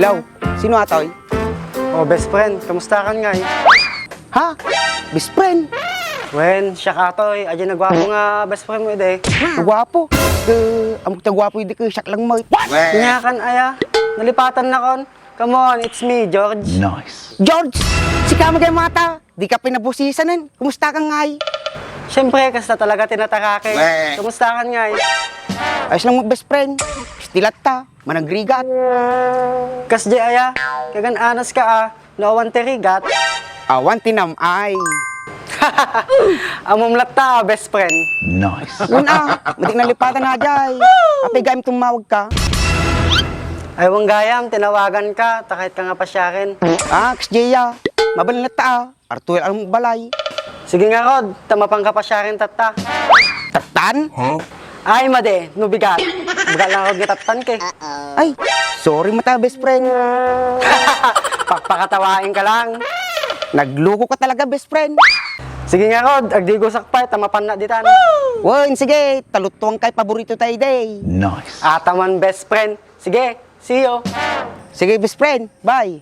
Hello, sino atoy? Oh, best friend, kamusta ka nga eh? Ha? Best friend? Wen, siya ka toy, adyan nagwapo nga best friend mo ide. Gwapo. Amok ta gwapo hindi ko siyak lang mo. Kinyakan aya, nalipatan na kon. Come on, it's me, George. Nice. George, si kamo kay mata. Di ka pinabusisanan. Kumusta ka ngay? Siyempre, kasta talaga tinatakake. Kamusta ka nga eh? Ayos lang mo best friend. Stilat ta, managrigat. Kas di aya, kagan anas ka ah, nawan terigat. Awan tinam ay. Amumlat ta, best friend. Nice. Una, matik na lipatan na jay. Apay gayam tumawag ka. Ay, wang gayam, tinawagan ka, takit ka nga pa siya akin. Ksjeya, mabalin na ta. Artuel ang balay. Sige nga, Rod, tamapang ka pa siya akin, tata. Tatan? Ay, made, nubigat. Bigat lang ako gitatan ke. Ay, sorry mata best friend. Pakpakatawain ka lang. Nagluko ka talaga best friend. Sige nga, Rod, agdigosak pa, tamapan na ditan. Wen, sige, talutuang kay paborito tayo day. Nice. Ataman, best friend. Sige, see you. Sige best friend, bye.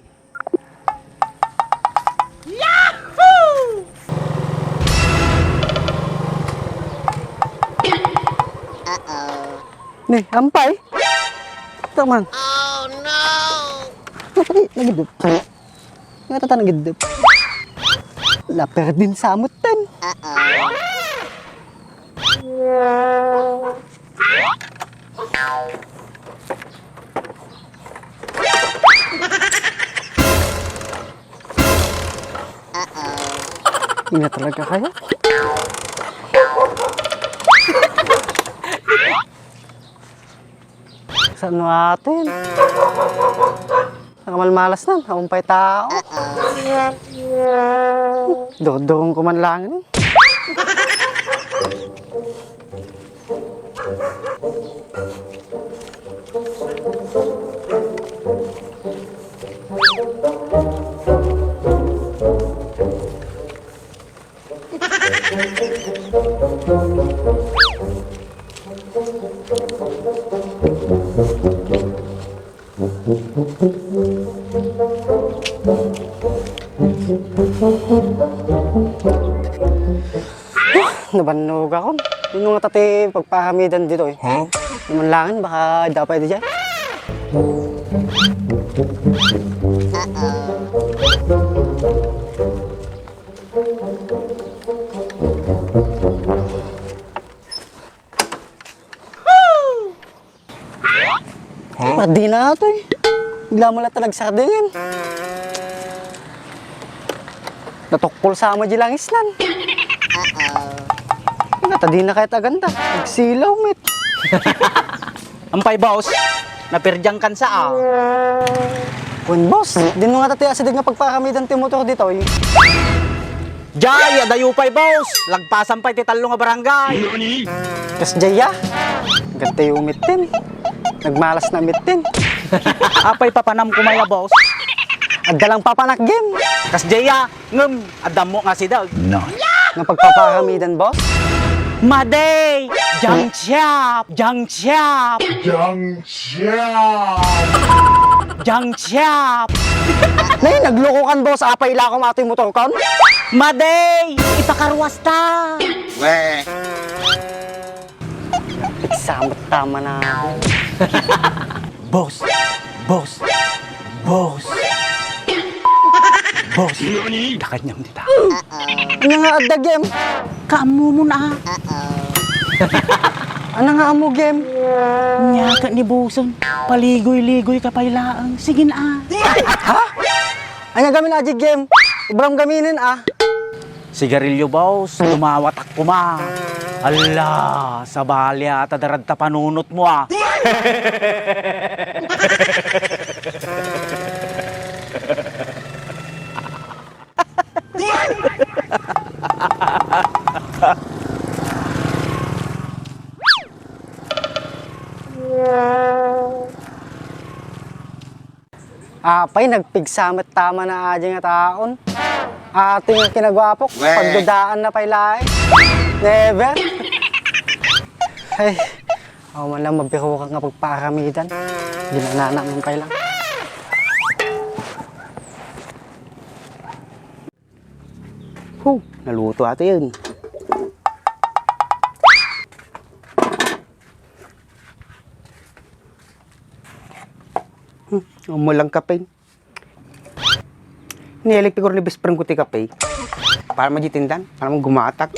Nih, ampay. Taman. Oh no! Nagidip. Nga tata nagidip. Laper din sa amutan. Hindi na talaga kaya. Saan natin? Nakamalmalas na, hamumpay tao. Dodong ko man lang. Nabanog ako. Yun nga tati pagpahamidan dito eh. Naman langin, baka dapat dyan. Padi na ito eh. Bigla mo lang talag sardin. Natukpol sa ama lang islan. Tadi na kahit aganda. Nagsilaw, met. Ampay boss, napirdyang kan sa Kun boss, din mo nga tati asidig nga pagpakamidan ti motor dito eh. Jay, adayupay boss, lagpasan pa'y titalo nga barangay. Kas jaya, ganda yung umitin. Nagmalas na umitin. Apay papanam kumaya boss. Adalang papanak game. Kas Jaya, ngem, adam mo nga si Dag. Nice. Nga pagpapakamidan boss. Maday, jang chap, jang chap, jang chap. Nay, nagloko kan boss, apay ila ko mato yung motor kon. Maday, ipakarwas ta. Iksamot tama na. Boss, boss, boss. Boss, dakanyam dita. Ano nga adda game? Kamu mo na. Ano nga amo game? Nyaka ni Boson, paligoy-ligoy ka pailaang. Sige na. Ano gamin aji game? Ibram gaminin ah. Sigarilyo boss, tumawatak ko ma. Ala, sa balya at adarad ta panunot mo ah. Apay, nagpigsamat tama na aji nga taon. Ating nga kinagwapok, pagdudaan na pailay. Never. Ay, ako man lang mabiro ka nga pagparamidan. Ginanana mong kailang. naluto ato yun. Umulang kape. Nilik siguro ni best friend ko ti kape. Para majitindan, para mo gumatak.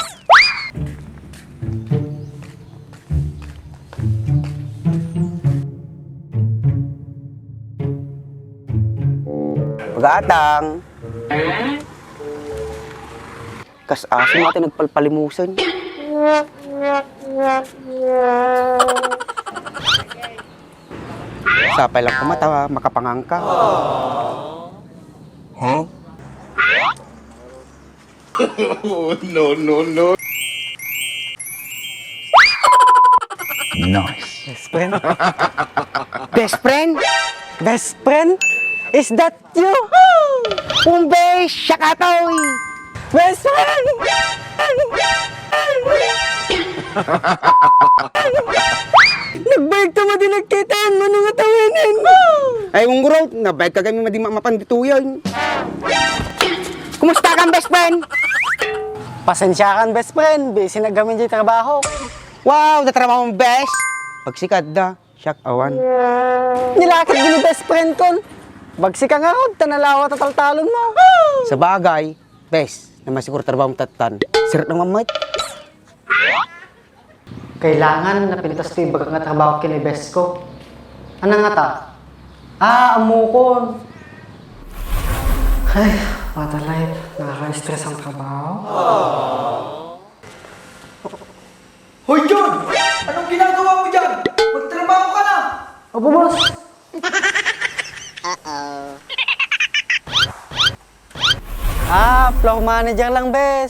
Pag-atang. Kas aso natin nagpalpalimusan. Sapay lang kumatawa, makapangangka. Huh? No, no, no. Nice. Best friend? Best friend? Best friend? Is that you? Umbe, siya katoy! Best friend! Nagbayag tama din nagkitaan mo nung atawinan. Ay, ungro, nabayag ka kami mapandituyan. Kumusta kang best friend? Pasensya kan best friend, busy na gamin di trabaho. Wow, natrabaho mong best. Pagsikad da, siyak awan. Nilakit din ni best friend kon. Bagsika nga ko, tanalawa tataltalon mo. Sa bagay, best, na masiguro trabaho mong tatan. Sirat ng mamait. Kailangan na pintas ko yung bagang nga trabaho kini best ko. Ano nga ta? Amukon. Ay, what a life. Nakaka-stress ang trabaho. Hoy John! Anong ginagawa mo dyan? Magtrabaho ka na! Opo, boss. Floor manager lang, bes.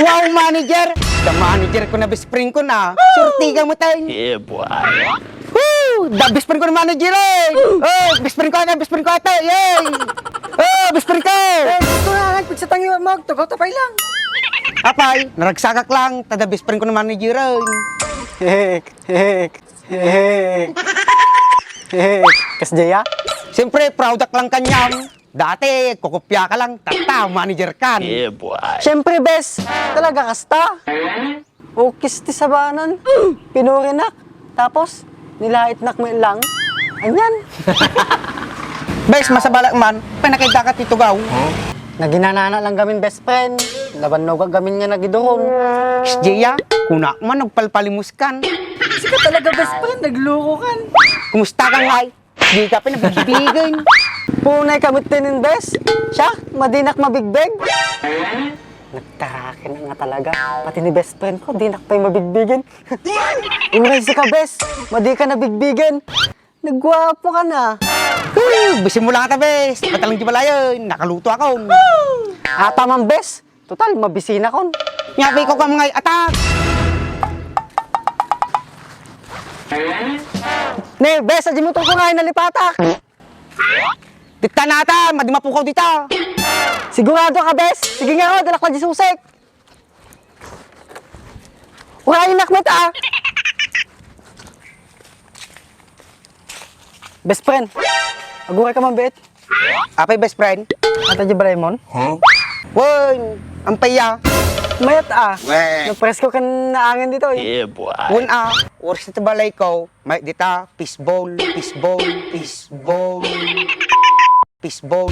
Wow, manager! The manager ko na best friend ko na. Surti ka mo tayo. Yeah, boy. Woo! The best friend ko na manager eh! Oh, best friend ko na, best friend ko ata! Yay! Oh, best friend ko! Gusto na, nagpigsa tangi mo, tugaw-tapay lang. Apay, naragsakak lang. Tada best friend ko na manager eh. Hek, hek, hek. Hek, kas Jaya? Siyempre, proud ak lang kanyang. Dati, kukupya ka lang. Tata, manager kan. Yeah, boy. Siyempre, bes, talaga kasta. O kisti sabanan, pinurinak, tapos nilait nak mo lang. Anyan. Bes, masabalak man. Pinakita ka titugaw. Naginanana lang gamin best friend. Laban no gamin nga nagidoon. Jaya, kuna man nagpalpalimus kan. Sika talaga best friend, nagloko kan. Kumusta ka nga? Di ka pinabigbigan. Punay kamot tinin bes. Siya, madinak mabigbeg. Nagtarake na nga talaga. Pati ni best friend ko, di nak pa'y mabigbigan. Uray si ka best, madi ka nabigbigan. Nagwapo ka na. Bisi mo lang ata, bes. Patalang di pala yun. Nakaluto ako. Tamang bes. Total, mabisina kon. Ngabi ko ka mga atak. Ne, bes, adji mo ko ngayon nalipatak. Dikta nata, madi mapukaw dito. Sigurado ka, bes. Sige nga ako, dalak na di susek. Urayin nakmet, Best friend, aguray ka man, bet. Apay, best friend. Ata di Braimon? Huh? Won, ang paya. Mayat, Weh. Napresko ka na angin dito, eh. Yeah, boy. Won, oras sa balay ko. May dita, fishball, fishball, fishball. Fishball.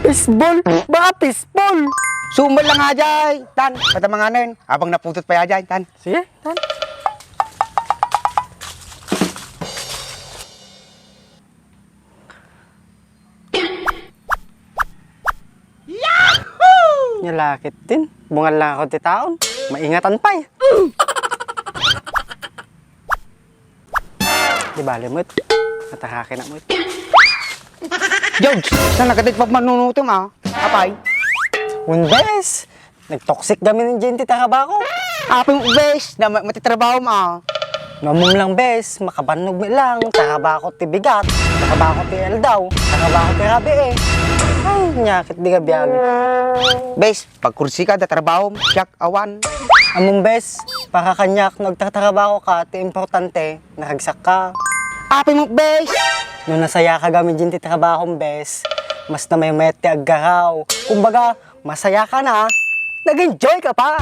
Pisbol? Baka pisbol? Sumal lang nga dyan. Tan, patamanganan. Habang naputot pa ya dyan, tan. Sige, tan. Nyalakit din. Bungal lang ako ti taon. Maingatan pa eh. Di bali mo it. Natahake na mo it. George, saan nagatit pa manunutom Apay. Unbes! Nag-toxic kami ng Jenti Tarabako. Apay mo, bes, na matitrabaho mo Namum lang bes, makabanog mo lang. Tarabako ti bigat. Tarabako ti eldaw. Tarabako ti rabi eh. Ay, nyakit di ka biyagi. Bes, pag kursi ka, datrabaho mo, siyak, awan. Among bes, para kanyak nagtatrabaho ka, ti importante, nakagsak ka. Apay mo, bes. Nung nasaya ka gamit din ti trabaho, bes, mas na may mete aggaraw. Kumbaga, masaya ka na, nag-enjoy ka pa.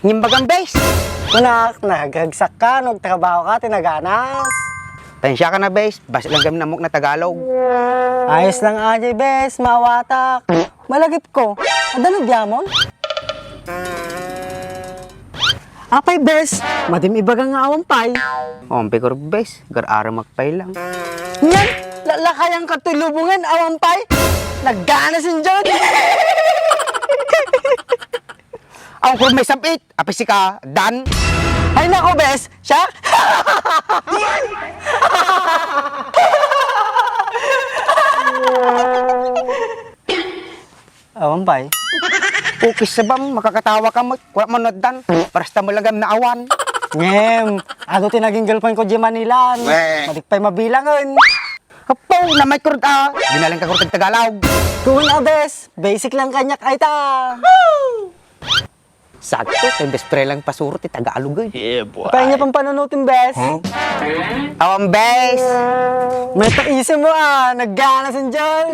Nyimbagang bes. Kunak, nagragsak ka, nagtrabaho ka, tinaganas. Tensya ka na bes, basta lang kami namok na Tagalog. Ayos lang ajay, bes, mawatak. Malagip ko, adanog yamon? Apay, bes, madim ibagang nga awampay. Ompe ko bes, gar-ara magpay lang. Yan, lalakayang katulubungan, awampay. Nagganas yung dyan. Ang kung may sapit, apisi ka, dan. Ay nako, bes, siya? Awampay. Ukis sa bam, makakatawa ka mo, wala mo dan. Parasta mo lang na awan. Ngem, ano tinaging girlfriend ko di Manilan. Weh. Madikpay mabilangan. Kapaw na may kurut dinaling ka kurut Tagalog. Kun abes, basic lang kanyak ay ta. Sakto, kay best pre lang pasurot, Tagalog eh. Pahinga pang panunutin, bes. Awang bes, May taisip mo nagganas yung dyan.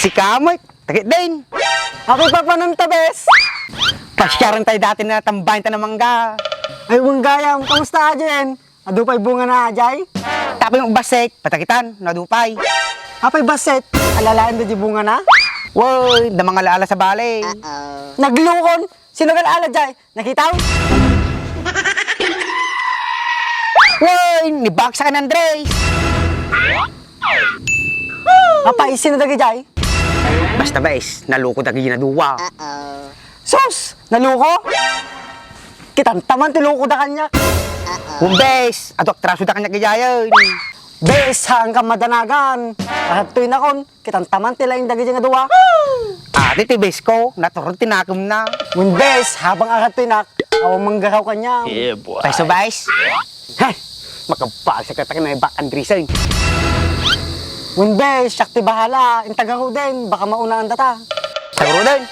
si Kamoy, takit din. Ako pa panunta, bes. Pasyaran tayo dati na tambahin tayo ng mangga. Ay, gayam, kamusta ajen? Adupay bunga na ajay? Tapos yung basek, patakitan, nadupay. Apay baset, alalain na di bunga na? Woy, damang alaala sa balay. Naglukon, sino ka ala jay? Nakita mo? Woy, nibaksa ka ng Andres. Apay, sino dagi jay? Basta bes, nalukod na ginaduwa. Sus, naluko? Kitantaman tiluko da kanya. Bes, ato atraso da kanya kayayon. Bes, hang ka madanagan. At tuwin akon, kitantaman tila yung dagi nga duwa. Ate, tibes ko, naturod tinakom na. Mun bes, habang akat tuwinak, awang manggaraw kanya. Peso bes. Hey, makapal sa katak na ibak Andresan. Mun bes, syakti bahala, intagaho din, baka maunaan data. Siguro din.